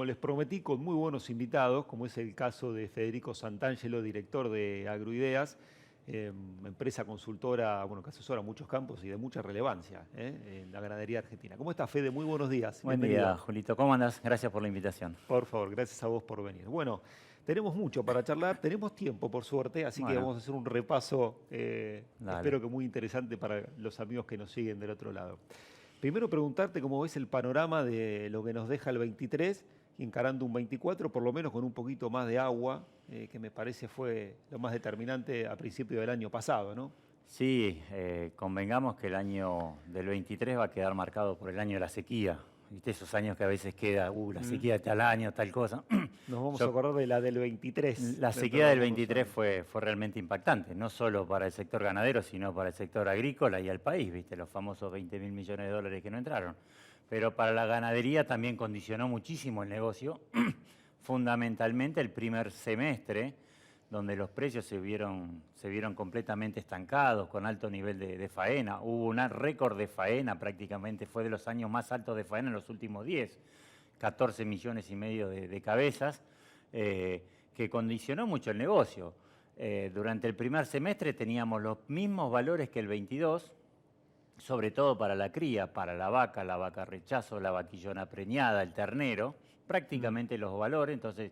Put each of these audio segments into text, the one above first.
como les prometí, con muy buenos invitados, como es el caso de Federico Santangelo, director de Agroideas, empresa consultora, bueno, que asesora muchos campos y de mucha relevancia en la ganadería argentina. ¿Cómo está, Fede? Muy buenos días. Buen Bienvenido. día, Julito. ¿Cómo andás? Gracias por la invitación. Por favor, gracias a vos por venir. Bueno, tenemos mucho para charlar, tenemos tiempo por suerte, así que Bueno, vamos a hacer un repaso, dale. espero que muy interesante para los amigos que nos siguen del otro lado. Primero preguntarte cómo ves el panorama de lo que nos deja el 23 y encarando un 24, por lo menos con un poquito más de agua, que me parece fue lo más determinante a principio del año pasado, ¿no? Sí, convengamos que el año del 23 va a quedar marcado por el año de la sequía. ¿Viste? Esos años que a veces queda, la Mm. sequía de tal año, tal cosa. Nos vamos a Yo- acordar de la del 23 la dentro sequía de del algunos 23 años. fue realmente impactante, no solo para el sector ganadero, sino para el sector agrícola y al país, ¿viste? Los famosos 20.000 millones de dólares que no entraron. Pero para la ganadería también condicionó muchísimo el negocio, fundamentalmente el primer semestre, donde los precios se vieron completamente estancados, con alto nivel de faena. Hubo un récord de faena, prácticamente fue de los años más altos de faena en los últimos 10, 14 millones y medio de cabezas, que condicionó mucho el negocio. Durante el primer semestre teníamos los mismos valores que el 22, sobre todo para la cría, para la vaca rechazo, la vaquillona preñada, el ternero, Mm. prácticamente los valores. Entonces,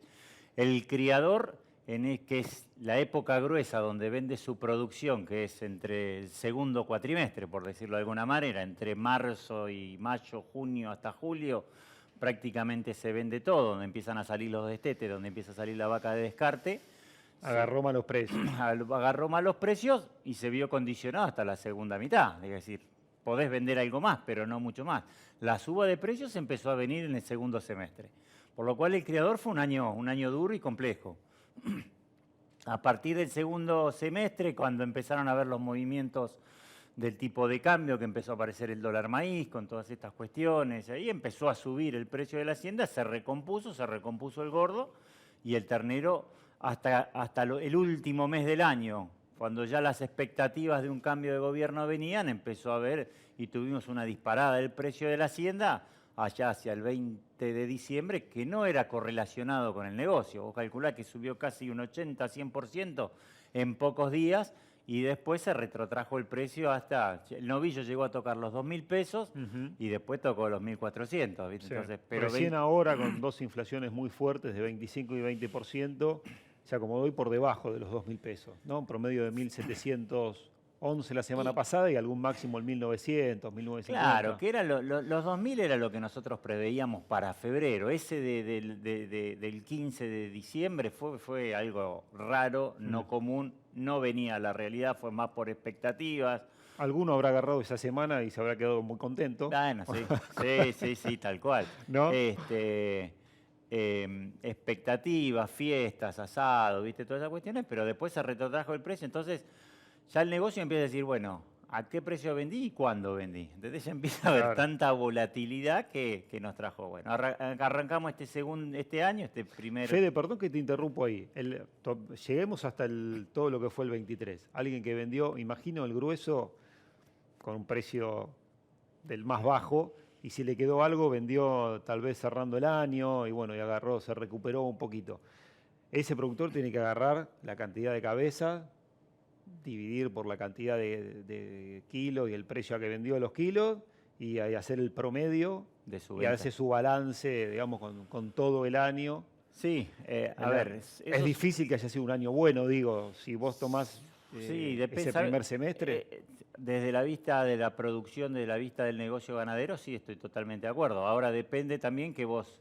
el criador, que es la época gruesa donde vende su producción, que es entre el segundo cuatrimestre, por decirlo de alguna manera, entre marzo y mayo, junio hasta julio, prácticamente se vende todo, donde empiezan a salir los destetes, donde empieza a salir la vaca de descarte. Agarró malos precios. Agarró malos precios y se vio condicionado hasta la segunda mitad. Es decir, podés vender algo más, pero no mucho más. La suba de precios empezó a venir en el segundo semestre. Por lo cual el criador fue un año duro y complejo. A partir del segundo semestre, cuando empezaron a ver los movimientos del tipo de cambio, que empezó a aparecer el dólar maíz con todas estas cuestiones, ahí empezó a subir el precio de la hacienda, se recompuso el gordo y el ternero hasta el último mes del año, cuando ya las expectativas de un cambio de gobierno venían, empezó a ver y tuvimos una disparada del precio de la hacienda allá hacia el 20 de diciembre, que no era correlacionado con el negocio. Vos calculás que subió casi un 80-100% en pocos días y después se retrotrajo el precio hasta, el novillo llegó a tocar los 2.000 pesos Ujú. y después tocó los 1.400, ¿viste? Sí. Entonces, Recién ahora, con dos inflaciones muy fuertes de 25 y 20%, se acomodó hoy por debajo de los 2.000 pesos, ¿no? Un promedio de 1.711 la semana y pasada y algún máximo en 1.900, claro, 1.950. que era los 2.000 era lo que nosotros preveíamos para febrero. Ese del 15 de diciembre fue algo raro, Mm. no común, no venía a la realidad, fue más por expectativas. Alguno habrá agarrado esa semana y se habrá quedado muy contento, Bueno, sí, tal cual. ¿no? Este, Expectativas, fiestas, asado, viste, todas esas cuestiones, pero después se retrotrajo el precio, entonces ya el negocio empieza a decir, bueno, ¿a qué precio vendí y cuándo vendí? Entonces ya empieza a haber Claro. tanta volatilidad que nos trajo. Bueno, arrancamos este año, este primer. Fede, perdón que te interrumpo ahí. Lleguemos hasta todo lo que fue el 23. Alguien que vendió, imagino, el grueso con un precio del más bajo, y si le quedó algo, vendió tal vez cerrando el año, y bueno, y agarró, se recuperó un poquito. Ese productor tiene que agarrar la cantidad de cabeza, dividir por la cantidad de kilos y el precio a que vendió los kilos, y ahí hacer el promedio, De su y venta. hace su balance, digamos, con todo el año. Sí, a El a- ver, Es difícil que haya sido un año bueno, digo, si vos tomás sí, depende, ese primer semestre. desde la vista de la producción, de la vista del negocio ganadero, sí estoy totalmente de acuerdo. Ahora depende también que vos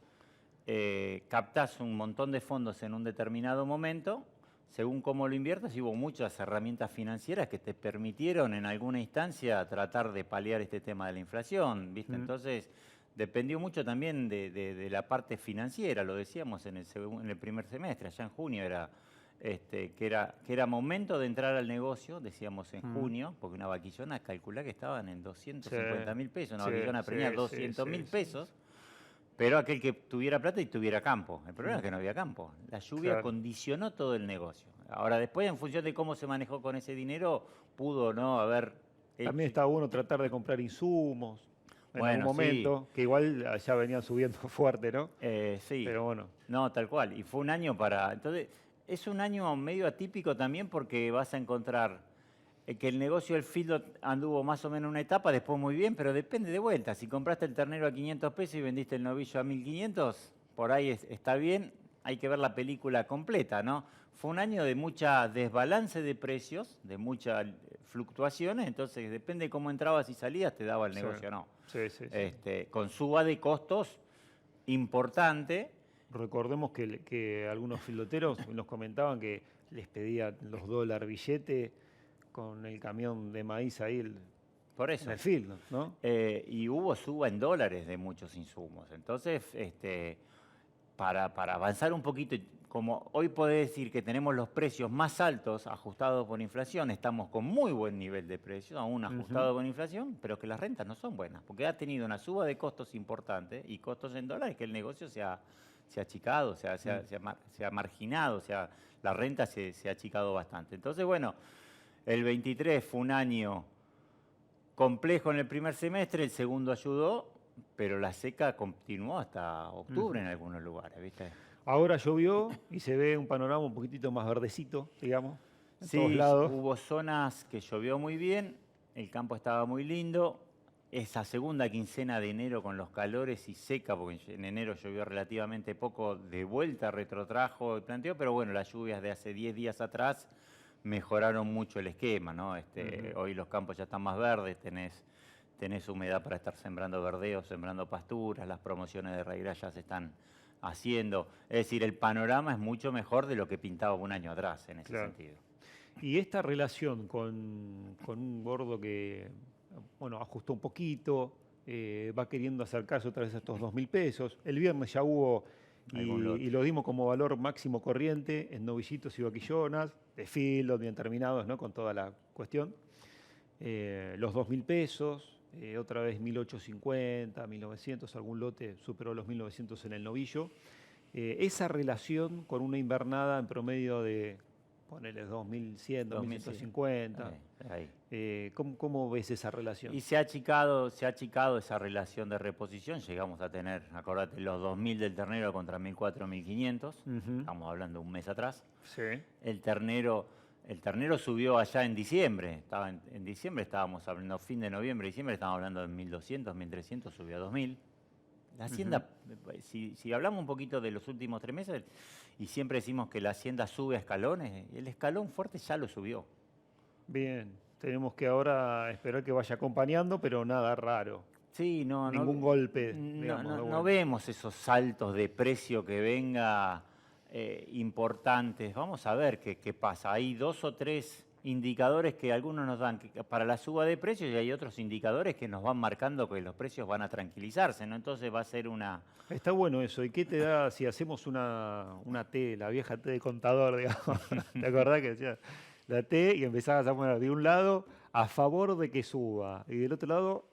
captás un montón de fondos en un determinado momento, según cómo lo inviertas, y hubo muchas herramientas financieras que te permitieron en alguna instancia tratar de paliar este tema de la inflación, ¿viste? Mm. Entonces, dependió mucho también de la parte financiera, lo decíamos en el primer semestre, allá en junio que era momento de entrar al negocio, decíamos en Mm. junio, porque una vaquillona calculá que estaban en Sí, 250.000 pesos, una sí, vaquillona sí, preñada sí, 200.000 sí, sí, pesos, sí. pero aquel que tuviera plata y tuviera campo. El problema Mm. es que no había campo. La lluvia Claro. condicionó todo el negocio. Ahora, después, en función de cómo se manejó con ese dinero, pudo o no haber También hecho. está bueno tratar de comprar insumos. en Bueno, algún momento, que igual ya venían subiendo fuerte, ¿no? Sí, Pero bueno, no, tal cual. Y fue un año para... Entonces, es un año medio atípico también porque vas a encontrar que el negocio del feedlot anduvo más o menos una etapa, después muy bien, pero depende de vuelta. Si compraste el ternero a 500 pesos y vendiste el novillo a 1500, por ahí está bien. Hay que ver la película completa, ¿no? Fue un año de mucha desbalance de precios, de muchas fluctuaciones, entonces depende de cómo entrabas y salías, te daba el sí, negocio o no. sí. Con suba de costos importante. Recordemos que algunos filoteros nos comentaban que les pedían los dólar billete con el camión de maíz ahí Por en eso. el field, ¿no? Y hubo suba en dólares de muchos insumos. Entonces, para avanzar un poquito, como hoy podés decir que tenemos los precios más altos ajustados por inflación, estamos con muy buen nivel de precios, aún ajustado con inflación, pero que las rentas no son buenas, porque ha tenido una suba de costos importante y costos en dólares que el negocio se ha achicado, se ha marginado, la renta se ha achicado bastante. Entonces, bueno, el 23 fue un año complejo en el primer semestre, el segundo ayudó, pero la seca continuó hasta octubre en algunos lugares, ¿viste? Ahora llovió y se ve un panorama un poquitito más verdecito, digamos, en todos Sí, lados. hubo zonas que llovió muy bien, el campo estaba muy lindo. Esa segunda quincena de enero con los calores y seca, porque en enero llovió relativamente poco, de vuelta retrotrajo el planteo, pero bueno, las lluvias de hace 10 días atrás mejoraron mucho el esquema, ¿no? Hoy los campos ya están más verdes, tenés humedad para estar sembrando verdeos, sembrando pasturas, las promociones de raíz ya se están haciendo. Es decir, el panorama es mucho mejor de lo que pintaba un año atrás en ese Claro. sentido. Y esta relación con un gordo que, bueno, ajustó un poquito, va queriendo acercarse otra vez a estos 2.000 pesos. El viernes ya hubo, Algún lote. y lo dimos como valor máximo corriente en novillitos y vaquillonas, de filo, bien terminados, ¿no? Con toda la cuestión. Los 2.000 pesos, otra vez 1.850, 1.900, algún lote superó los 1.900 en el novillo. Esa relación con una invernada en promedio de, ponele 2.100, 2.150. Ahí. ¿Cómo ves esa relación? Y se ha achicado esa relación de reposición. Llegamos a tener, acordate, los 2.000 del ternero contra 1.400, 1.500. Estamos hablando de un mes atrás. Sí. El ternero subió allá en diciembre. En diciembre estábamos hablando, fin de noviembre, diciembre, estábamos hablando de 1.200, 1.300, subió a 2.000. La Hacienda, si hablamos un poquito de los últimos 3 meses, y siempre decimos que la Hacienda sube a escalones, el escalón fuerte ya lo subió. Bien, tenemos que ahora esperar que vaya acompañando, pero nada raro. Sí, Ningún golpe, digamos. no vemos esos saltos de precio que venga importantes. Vamos a ver qué pasa. Hay 2 o 3 indicadores que algunos nos dan para la suba de precios y hay otros indicadores que nos van marcando que los precios van a tranquilizarse, ¿no? Entonces va a ser una... Está bueno eso. ¿Y qué te da si hacemos una T, la vieja T de contador, digamos? ¿Te acordás que decía la T y empezabas a poner de un lado a favor de que suba y del otro lado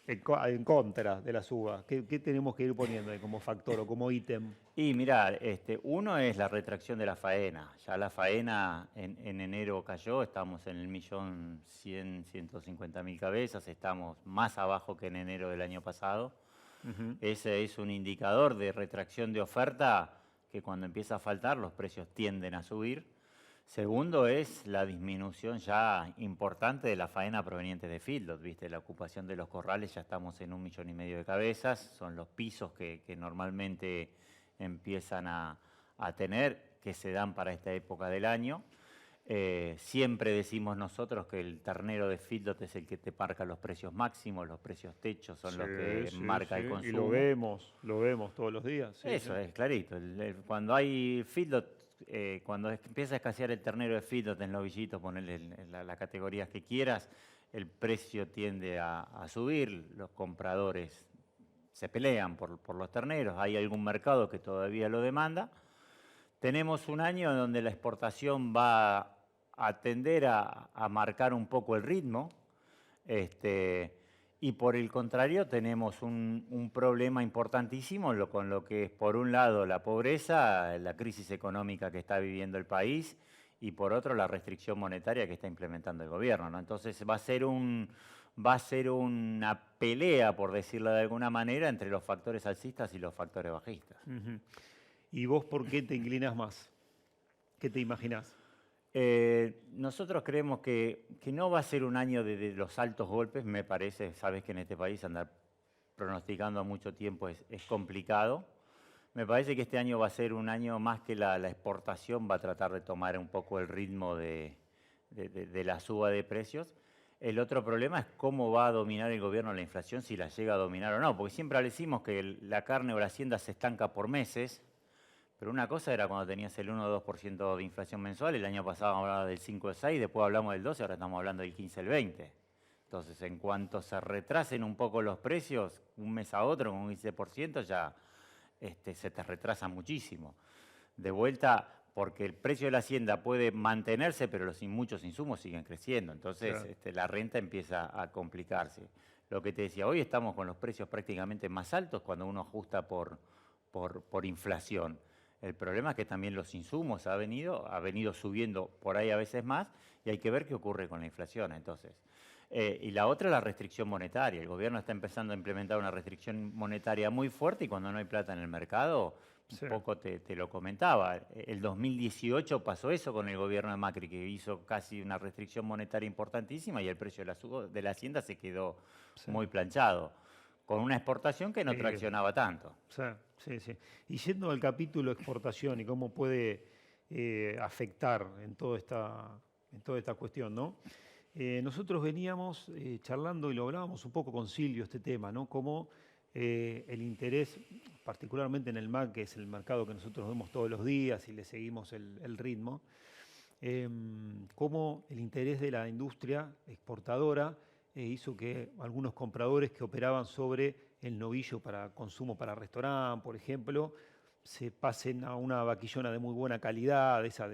en contra de la suba? ¿Qué tenemos que ir poniendo ahí como factor o como ítem? Y mirá, uno es la retracción de la faena. Ya la faena en enero cayó, estamos en el 1.150.000 cabezas, estamos más abajo que en enero del año pasado. Ese es un indicador de retracción de oferta que cuando empieza a faltar los precios tienden a subir. Segundo es la disminución ya importante de la faena proveniente de feedlot, ¿viste? La ocupación de los corrales, ya estamos en 1,5 millones de cabezas, son los pisos que normalmente empiezan a tener, que se dan para esta época del año. Siempre decimos nosotros que el ternero de feedlot es el que te marca los precios máximos, los precios techos son los que marca el consumo. Y lo vemos todos los días. Eso es clarito. Cuando hay feedlot, cuando empieza a escasear el ternero de feedlot en novillito, ponerle las categorías que quieras, el precio tiende a subir, los compradores se pelean por los terneros, hay algún mercado que todavía lo demanda. Tenemos un año en donde la exportación va a tender a marcar un poco el ritmo, y por el contrario tenemos un problema importantísimo con lo que es, por un lado, la pobreza, la crisis económica que está viviendo el país, y por otro, la restricción monetaria que está implementando el gobierno, ¿no? Entonces va a ser un va a ser una pelea, por decirlo de alguna manera, entre los factores alcistas y los factores bajistas. Ujú. ¿Y vos por qué te inclinas más? ¿Qué te imaginás? Nosotros creemos que no va a ser un año de los altos golpes, me parece. Sabes que en este país andar pronosticando mucho tiempo es complicado. Me parece que este año va a ser un año más que la exportación va a tratar de tomar un poco el ritmo de la suba de precios. El otro problema es cómo va a dominar el gobierno la inflación, si la llega a dominar o no, porque siempre decimos que la carne o la hacienda se estanca por meses, pero una cosa era cuando tenías el 1 o 2% de inflación mensual, el año pasado hablaba del 5 o 6, después hablamos del 12, ahora estamos hablando del 15 o el 20. Entonces, en cuanto se retrasen un poco los precios, un mes a otro, con un 15%, ya se te retrasa muchísimo. De vuelta, porque el precio de la hacienda puede mantenerse, pero muchos insumos siguen creciendo. Entonces, Claro. la renta empieza a complicarse. Lo que te decía, hoy estamos con los precios prácticamente más altos cuando uno ajusta por inflación. El problema es que también los insumos ha venido subiendo por ahí a veces más y hay que ver qué ocurre con la inflación. Entonces, y la otra es la restricción monetaria. El gobierno está empezando a implementar una restricción monetaria muy fuerte y cuando no hay plata en el mercado, Sí. un poco te lo comentaba. El 2018 pasó eso con el gobierno de Macri, que hizo casi una restricción monetaria importantísima y el precio de la hacienda se quedó Sí. muy planchado, con una exportación que no traccionaba tanto. Sí, sí, sí. Y yendo al capítulo exportación y cómo puede afectar en toda esta cuestión, ¿no? Nosotros veníamos charlando y lo hablábamos un poco con Silvio este tema, ¿no? Cómo el interés, particularmente en el MAC, que es el mercado que nosotros vemos todos los días y le seguimos el ritmo, cómo el interés de la industria exportadora hizo que algunos compradores que operaban sobre el novillo para consumo para restaurante, por ejemplo, se pasen a una vaquillona de muy buena calidad, esa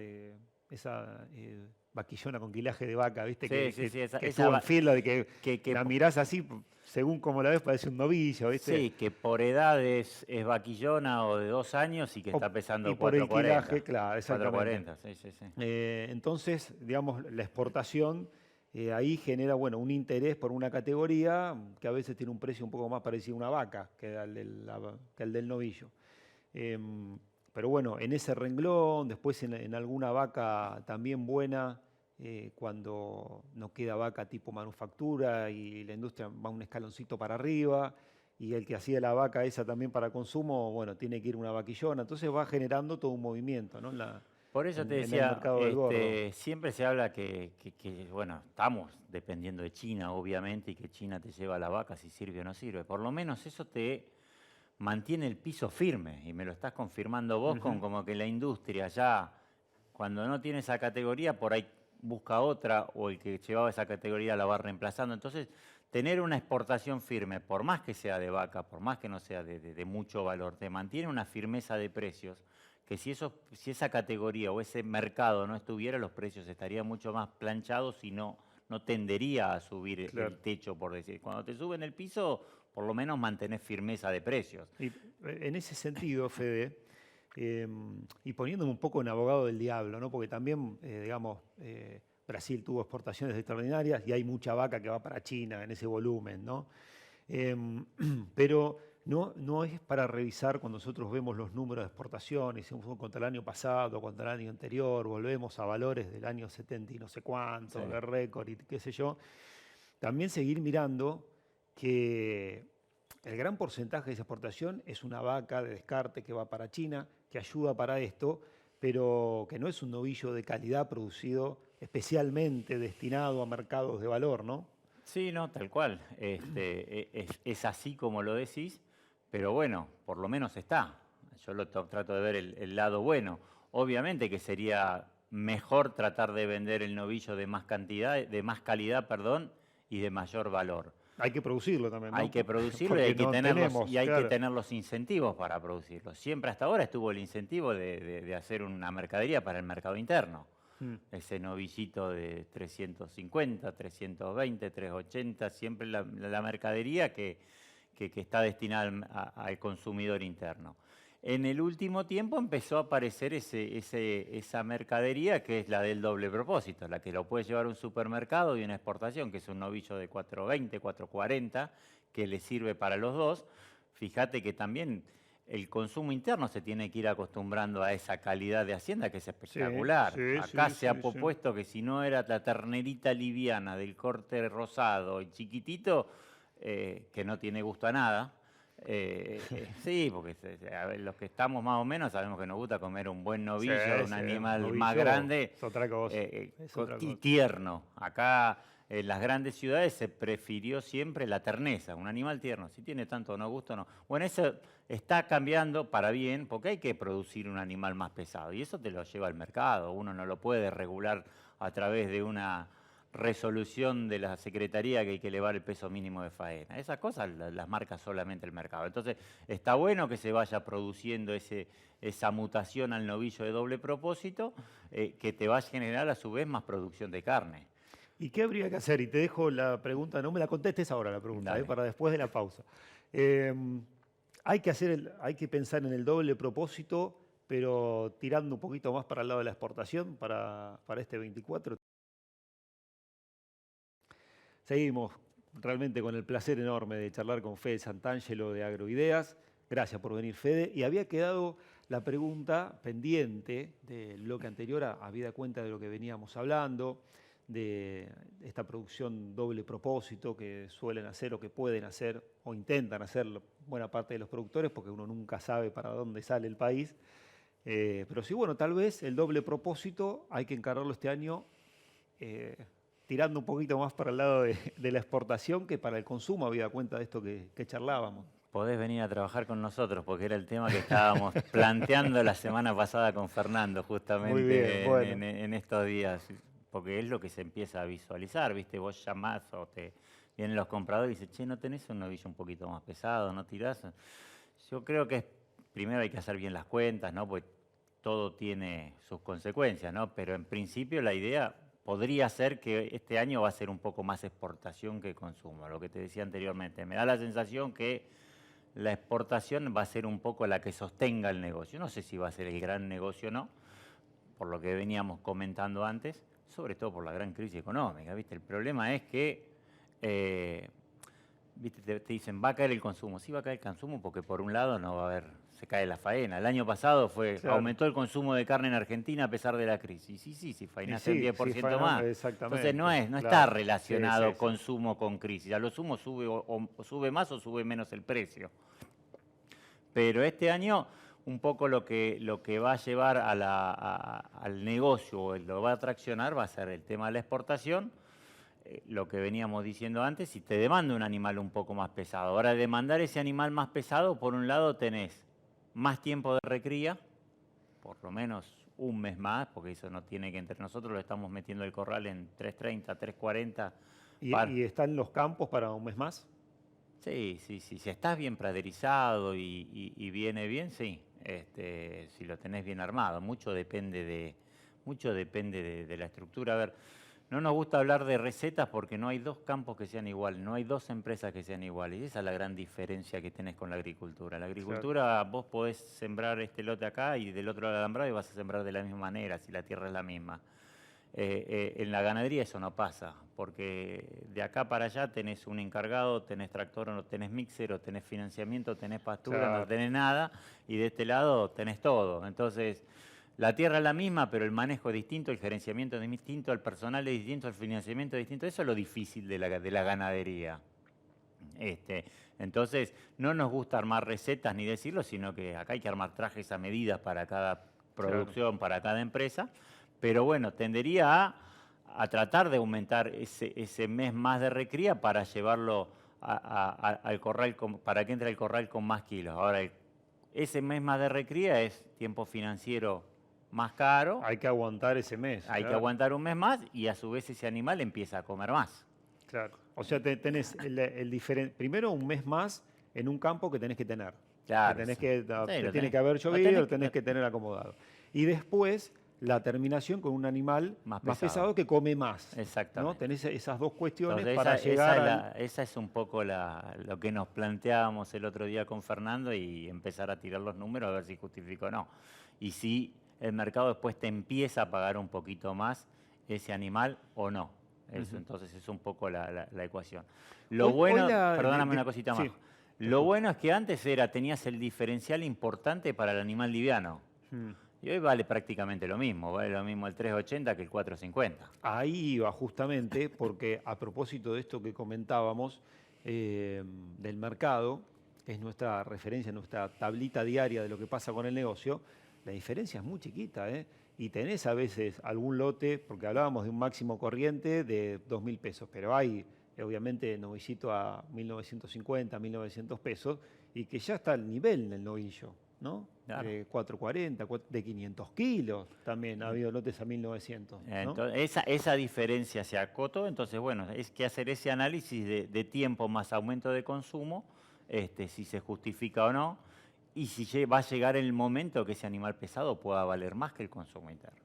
vaquillona con quilaje de vaca, ¿viste? Sí, sí, sí, Que estuvo en fila, de que que la mirás así, según como la ves, parece un novillo, ¿viste? sí, que por edad es vaquillona o de 2 años y que está Y pesando por el 440. quilaje, claro, exactamente. 440, sí, sí, sí. Entonces, digamos, la exportación ahí genera, bueno, un interés por una categoría que a veces tiene un precio un poco más parecido a una vaca que el del novillo. Pero bueno, en ese renglón, después en alguna vaca también buena, cuando no queda vaca tipo manufactura y la industria va un escaloncito para arriba, y el que hacía la vaca esa también para consumo, bueno, tiene que ir una vaquillona. Entonces va generando todo un movimiento, ¿no? Por eso te En el decía, mercado del gordo. siempre se habla bueno, estamos dependiendo de China, obviamente, y que China te lleva la vaca si sirve o no sirve. Por lo menos eso te mantiene el piso firme, y me lo estás confirmando vos con Ujú. como que la industria ya, cuando no tiene esa categoría, por ahí busca otra, o el que llevaba esa categoría la va reemplazando. Entonces, tener una exportación firme, por más que sea de vaca, por más que no sea de mucho valor, te mantiene una firmeza de precios que si esa categoría o ese mercado no estuviera, los precios estarían mucho más planchados y no tendería a subir Claro. el techo, por decir. Cuando te suben el piso, por lo menos mantenés firmeza de precios. Y en ese sentido, Fede, y poniéndome un poco en abogado del diablo, ¿no? Porque también, digamos, Brasil tuvo exportaciones extraordinarias y hay mucha vaca que va para China en ese volumen, ¿no? Pero no es para revisar cuando nosotros vemos los números de exportaciones, contra el año pasado, contra el año anterior, volvemos a valores del año 70 y no sé cuánto, Sí. de récord y qué sé yo. También seguir mirando que el gran porcentaje de esa exportación es una vaca de descarte que va para China, que ayuda para esto, pero que no es un novillo de calidad producido especialmente destinado a mercados de valor, ¿no? Sí, no, tal cual. Es así como lo decís, pero bueno, por lo menos está. Yo trato de ver el lado bueno. Obviamente que sería mejor tratar de vender el novillo de más cantidad, de más calidad, perdón, y de mayor valor. Hay que producirlo también, Hay ¿no? que producirlo y Porque no tenemos, hay que claro. tener los incentivos para producirlo. Siempre hasta ahora estuvo el incentivo de hacer una mercadería para el mercado interno. Mm. Ese novillito de 350, 320, 380, siempre la mercadería que está destinada al consumidor interno. En el último tiempo empezó a aparecer esa mercadería que es la del doble propósito, la que lo puede llevar a un supermercado y una exportación, que es un novillo de 420, 440, que le sirve para los dos. Fíjate que también el consumo interno se tiene que ir acostumbrando a esa calidad de hacienda que es Sí, espectacular. sí, Acá sí, se ha sí, sí. propuesto que si no era la ternerita liviana del corte rosado y chiquitito, que no tiene gusto a nada. Sí, porque a ver, los que estamos más o menos sabemos que nos gusta comer un buen Sí, novillo, un sí, animal más novillo grande es otra cosa. Es otra y cosa. tierno. Acá en las grandes ciudades se prefirió siempre la terneza, un animal tierno. Si tiene tanto no gusto, no. Bueno, eso está cambiando para bien, porque hay que producir un animal más pesado y eso te lo lleva al mercado. Uno no lo puede regular a través de una resolución de la Secretaría que hay que elevar el peso mínimo de faena. Esas cosas las marca solamente el mercado. Entonces, está bueno que se vaya produciendo esa mutación al novillo de doble propósito, que te va a generar a su vez más producción de carne. ¿Y qué habría que hacer? Y te dejo la pregunta, no me la contestes ahora la pregunta, Dale. para después de la pausa. Hay que hay que pensar en el doble propósito, pero tirando un poquito más para el lado de la exportación para este 24. Seguimos realmente con el placer enorme de charlar con Fede Santangelo de Agroideas. Gracias por venir, Fede. Y había quedado la pregunta pendiente del bloque anterior, habida cuenta de lo que veníamos hablando, de esta producción doble propósito que suelen hacer o que pueden hacer o intentan hacer buena parte de los productores, porque uno nunca sabe para dónde sale el país. Pero sí, bueno, tal vez el doble propósito hay que encararlo este año eh, tirando un poquito más para el lado de la exportación que para el consumo, habida cuenta de esto que charlábamos. Podés venir a trabajar con nosotros, porque era el tema que estábamos planteando la semana pasada con Fernando, Muy bien, justamente bueno. en estos días, porque es lo que se empieza a visualizar, ¿viste? Vos llamás o te vienen los compradores y dicen, che, ¿no tenés un novillo un poquito más pesado? ¿No tirás? Yo creo que primero hay que hacer bien las cuentas, ¿no? Porque todo tiene sus consecuencias, ¿no? Pero en principio la idea podría ser que este año va a ser un poco más exportación que consumo, lo que te decía anteriormente. Me da la sensación que la exportación va a ser un poco la que sostenga el negocio. No sé si va a ser el gran negocio o no, por lo que veníamos comentando antes, sobre todo por la gran crisis económica, ¿viste? El problema es que, ¿viste? Te dicen, va a caer el consumo. Sí va a caer el consumo porque por un lado no va a haber, se cae la faena. El año pasado Claro. aumentó el consumo de carne en Argentina a pesar de la crisis. Sí, si Y faenaste un sí, sí, 10% más. Entonces exactamente. no está Claro. Sí, sí, relacionado sí. consumo con crisis. A lo sumo sube, o sube más o sube menos el precio. Pero este año un poco lo que va a llevar al negocio o lo va a traccionar va a ser el tema de la exportación, lo que veníamos diciendo antes, y te demanda un animal un poco más pesado. Ahora, demandar ese animal más pesado, por un lado tenés más tiempo de recría, por lo menos un mes más, porque eso no tiene que, entre nosotros lo estamos metiendo el corral en 330, 340. ¿Y están los campos para un mes más? Sí, sí, sí. Si estás bien praderizado y viene bien, sí. Si lo tenés bien armado. Mucho depende de la estructura. A ver, no nos gusta hablar de recetas porque no hay dos campos que sean iguales, no hay dos empresas que sean iguales. Y esa es la gran diferencia que tenés con la agricultura. La Claro. agricultura, vos podés sembrar este lote acá y del otro lado del alambrado y vas a sembrar de la misma manera si la tierra es la misma. En la ganadería eso no pasa, porque de acá para allá tenés un encargado, tenés tractor, o no tenés mixer, o tenés financiamiento, tenés pastura, no Claro. tenés nada, y de este lado tenés todo. Entonces, la tierra es la misma, pero el manejo es distinto, el gerenciamiento es distinto, el personal es distinto, el financiamiento es distinto. Eso es lo difícil de la ganadería. Entonces, no nos gusta armar recetas ni decirlo, sino que acá hay que armar trajes a medida para cada Claro. producción, para cada empresa. Pero bueno, tendería a tratar de aumentar ese mes más de recría para llevarlo al corral, para que entre al corral con más kilos. Ahora, ese mes más de recría es tiempo financiero más caro, Hay que aguantar ese mes, hay que claro. aguantar un mes más y a su vez ese animal empieza a comer más. Claro. O sea, tenés primero un mes más en un campo que tenés que tener. Que Claro, tenés eso. que, Sí, te lo tiene tenés, que haber lo llovido, tenés lo tenés que tener acomodado. Y después la terminación con un animal Más más pesado. pesado que come más. ¿No? Exactamente. Tenés esas dos cuestiones Entonces, para llegar al... esa es un poco lo que nos planteábamos el otro día con Fernando y empezar a tirar los números a ver si justifica o no. Y si el mercado después te empieza a pagar un poquito más ese animal o no. Eso, entonces es un poco la ecuación. Lo bueno, perdóname una cosita más. Sí, te Lo escucho. bueno es que antes tenías el diferencial importante para el animal liviano. Mm. Y hoy vale prácticamente lo mismo. Vale lo mismo el 380 que el 450. Ahí iba justamente, porque a propósito de esto que comentábamos del mercado, que es nuestra referencia, nuestra tablita diaria de lo que pasa con el negocio, la diferencia es muy chiquita, ¿eh? Y tenés a veces algún lote, porque hablábamos de un máximo corriente de 2.000 pesos, pero hay obviamente novillito a 1.950, 1.900 pesos, y que ya está al nivel en el novillo, ¿no? Claro. 440, de 500 kilos también ha habido lotes a 1.900, ¿no? Entonces, esa diferencia se acotó, entonces bueno, es que hacer ese análisis de tiempo más aumento de consumo, si se justifica o no, y si va a llegar el momento que ese animal pesado pueda valer más que el consumo interno.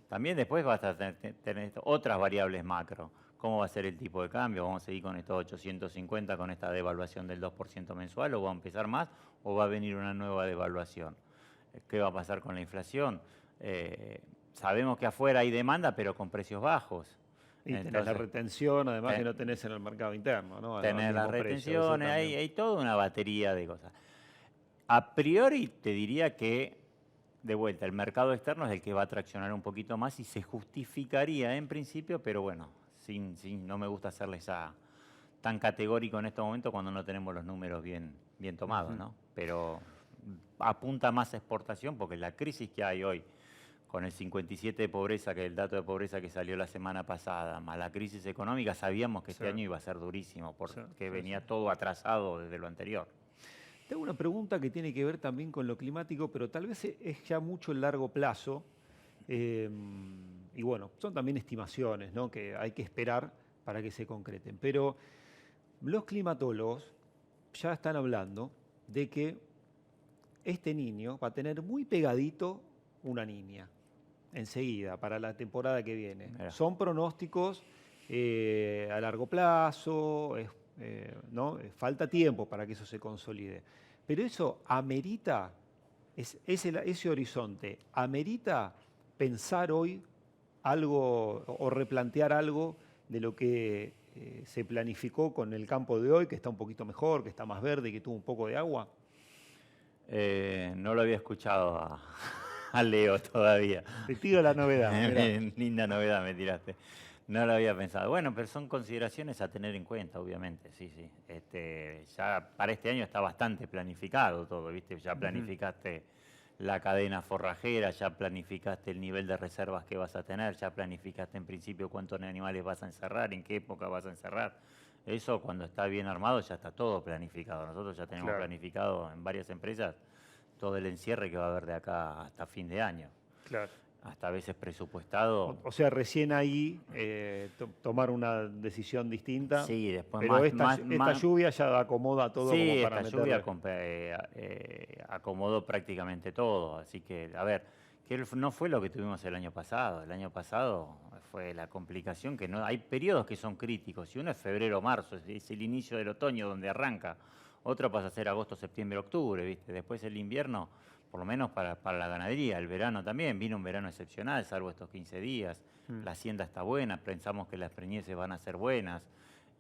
También después vas a tener otras variables macro. ¿Cómo va a ser el tipo de cambio? ¿Vamos a seguir con estos 850 con esta devaluación del 2% mensual o va a empezar más o va a venir una nueva devaluación? ¿Qué va a pasar con la inflación? Sabemos que afuera hay demanda, pero con precios bajos. Y tenés la retención, además que no tenés en el mercado interno, ¿no? Tener las retenciones, hay hay toda una batería de cosas. A priori te diría que, de vuelta, el mercado externo es el que va a traccionar un poquito más y se justificaría en principio, pero bueno, no me gusta hacerle tan categórico en estos momentos cuando no tenemos los números bien tomados, ¿no? Pero apunta más a exportación porque la crisis que hay hoy, con el 57 de pobreza, que es el dato de pobreza que salió la semana pasada, más la crisis económica, sabíamos que este año iba a ser durísimo porque venía todo atrasado desde lo anterior. Tengo una pregunta que tiene que ver también con lo climático, pero tal vez es ya mucho el largo plazo. Y bueno, son también estimaciones, ¿no? Que hay que esperar para que se concreten. Pero los climatólogos ya están hablando de que este niño va a tener muy pegadito una niña enseguida para la temporada que viene. Mira. Son pronósticos a largo plazo, ¿no? Falta tiempo para que eso se consolide. Pero eso amerita, ese horizonte, amerita pensar hoy algo o replantear algo de lo que se planificó con el campo de hoy, que está un poquito mejor, que está más verde y que tuvo un poco de agua. No lo había escuchado a Leo todavía. Te tiro la novedad. Linda novedad me tiraste. No lo había pensado. Bueno, pero son consideraciones a tener en cuenta, obviamente, sí. Ya para este año está bastante planificado todo, ¿viste? Ya planificaste la cadena forrajera, ya planificaste el nivel de reservas que vas a tener, ya planificaste en principio cuántos animales vas a encerrar, en qué época vas a encerrar. Eso cuando está bien armado ya está todo planificado. Nosotros ya tenemos planificado en varias empresas todo el encierre que va a haber de acá hasta fin de año. Claro. Hasta a veces presupuestado. O sea, recién ahí tomar una decisión distinta. Sí, después pero esta lluvia ya acomoda todo sí, como para esta lluvia acomodó prácticamente todo. Así que, a ver, que no fue lo que tuvimos el año pasado. El año pasado fue la complicación que no hay periodos que son críticos. Y uno es febrero, marzo, es el inicio del otoño donde arranca. Otro pasa a ser agosto, septiembre, octubre, ¿viste? Después el invierno, por lo menos para la ganadería. El verano también, vino un verano excepcional, salvo estos 15 días. La hacienda está buena, pensamos que las preñeces van a ser buenas.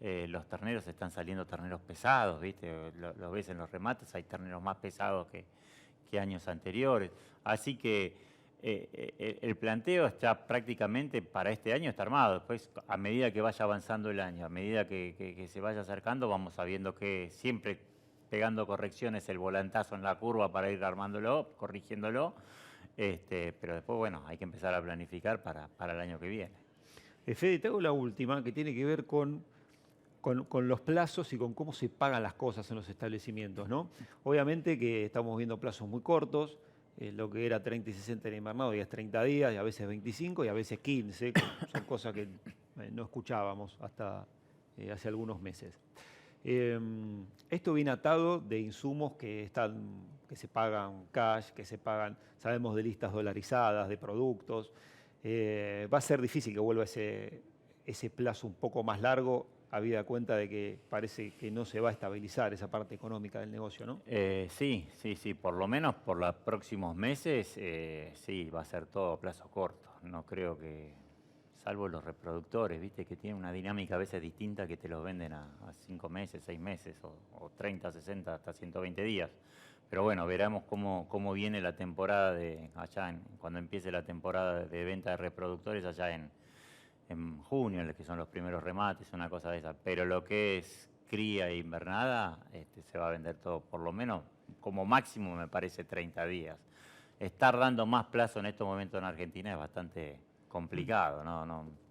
Los terneros están saliendo terneros pesados, ¿viste? Lo ves en los remates, hay terneros más pesados que años anteriores. Así que el planteo está prácticamente para este año está armado. Después, a medida que vaya avanzando el año, a medida que se vaya acercando, vamos sabiendo que siempre pegando correcciones, el volantazo en la curva para ir armándolo, corrigiéndolo. Pero después, bueno, hay que empezar a planificar para el año que viene. Fede, te hago la última, que tiene que ver con los plazos y con cómo se pagan las cosas en los establecimientos, ¿no? Obviamente que estamos viendo plazos muy cortos, lo que era 30 y 60 en invernado, ya es 30 días, y a veces 25 y a veces 15, que son cosas que no escuchábamos hasta hace algunos meses. Esto viene atado de insumos que se pagan cash, que se pagan, sabemos de listas dolarizadas, de productos. Va a ser difícil que vuelva ese plazo un poco más largo, habida cuenta de que parece que no se va a estabilizar esa parte económica del negocio, ¿no? Sí, por lo menos por los próximos meses, sí, va a ser todo a plazo corto. No creo que, salvo los reproductores, viste, que tienen una dinámica a veces distinta, que te los venden a 5 meses, 6 meses, o 30, 60, hasta 120 días. Pero bueno, veremos cómo viene la temporada cuando empiece la temporada de venta de reproductores allá en junio, en los que son los primeros remates, una cosa de esa. Pero lo que es cría e invernada, se va a vender todo, por lo menos, como máximo me parece 30 días. Estar dando más plazo en estos momentos en Argentina es bastante complicado,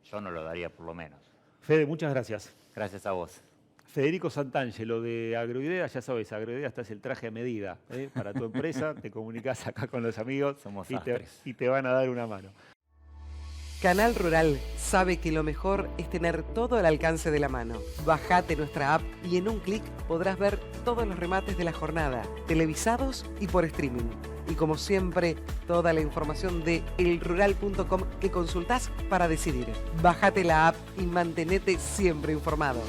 yo no lo daría por lo menos. Fede, muchas gracias. Gracias a vos. Federico Santangelo de Agroidea, ya sabes, Agroidea hasta es el traje a medida para tu empresa, te comunicas acá con los amigos Somos y te van a dar una mano. Canal Rural sabe que lo mejor es tener todo al alcance de la mano. Bajate nuestra app y en un clic podrás ver todos los remates de la jornada, televisados y por streaming. Y como siempre, toda la información de elrural.com que consultás para decidir. Bájate la app y mantenete siempre informado.